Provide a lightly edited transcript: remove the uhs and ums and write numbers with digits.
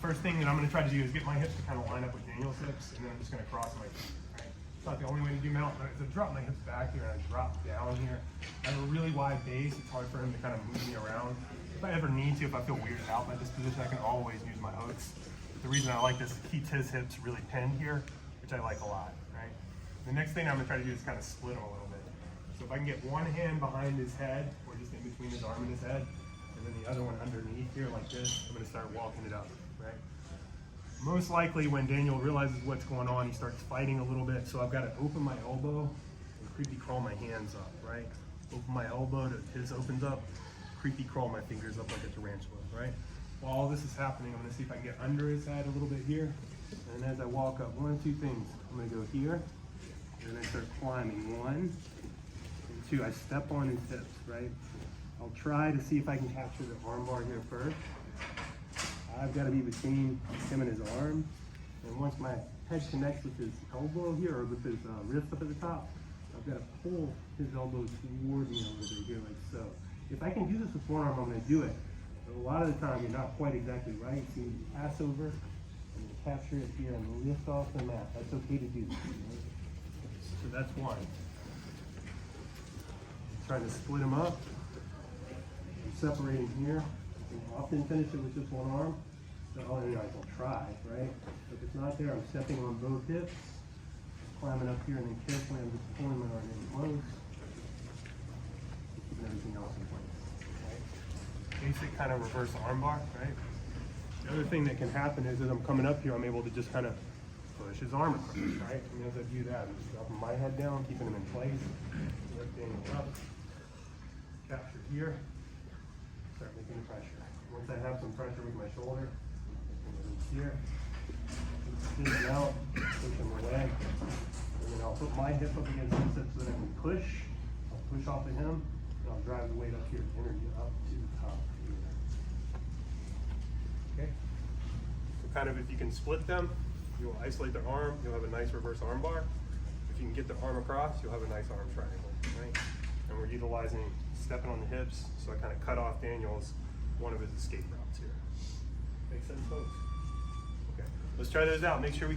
first thing that I'm gonna try to do is get my hips to kind of line up with Daniel's hips, and then I'm just gonna cross my feet, right? It's not the only way to do mount. I drop my hips back here and I drop down here. I have a really wide base. It's hard for him to kind of move me around. If I ever need to, if I feel weirded out by this position, I can always use my hooks. The reason I like this is it keeps his hips really pinned here, which I like a lot, right? The next thing I'm gonna try to do is kind of split him a little bit. So if I can get one hand behind his head, or just in between his arm and his head, and then the other one underneath here like this, I'm gonna start walking it up, right? Most likely when Daniel realizes what's going on, he starts fighting a little bit. So I've got to open my elbow and creepy crawl my hands up, right? Open my elbow to his opens up, creepy crawl my fingers up like a tarantula, right? While all this is happening, I'm gonna see if I can get under his head a little bit here. And as I walk up, one of two things. I'm gonna go here, and then start climbing. One, and two, I step on his hips, right? I'll try to see if I can capture the armbar here first. I've got to be between him and his arm. And once my head connects with his elbow here, or with his wrist up at the top, I've got to pull his elbow toward me a little bit here, like so. If I can do this with one arm, I'm going to do it. But a lot of the time, you're not quite exactly right. So you pass over, and you capture it here, and lift off the mat. That's okay to do. So that's one. Trying to split them up. I'm separating here. I often finish it with just one arm. So all you guys will try, right? If it's not there, I'm stepping on both hips, climbing up here, and then carefully I'm just pulling my arm in close, keeping everything else in place. Right? Basic kind of reverse armbar, right? The other thing that can happen is as I'm coming up here, I'm able to just kind of push his arm across, right? And as I do that, I'm just dropping my head down, keeping him in place, lift Daniel up, capture here, start making the pressure. Once I have some pressure with my shoulder, here, spin him out, push him away, and then I'll put my hip up against his hip so that I can push. I'll push off of him, and I'll drive the weight up here, energy up to the top here. Okay? So kind of if you can split them, you'll isolate their arm, you'll have a nice reverse arm bar. If you can get the arm across, you'll have a nice arm triangle, right? And we're utilizing stepping on the hips, so I kind of cut off Daniel's one of his escape routes here. Make sense, folks? Okay, let's try those out. Make sure we can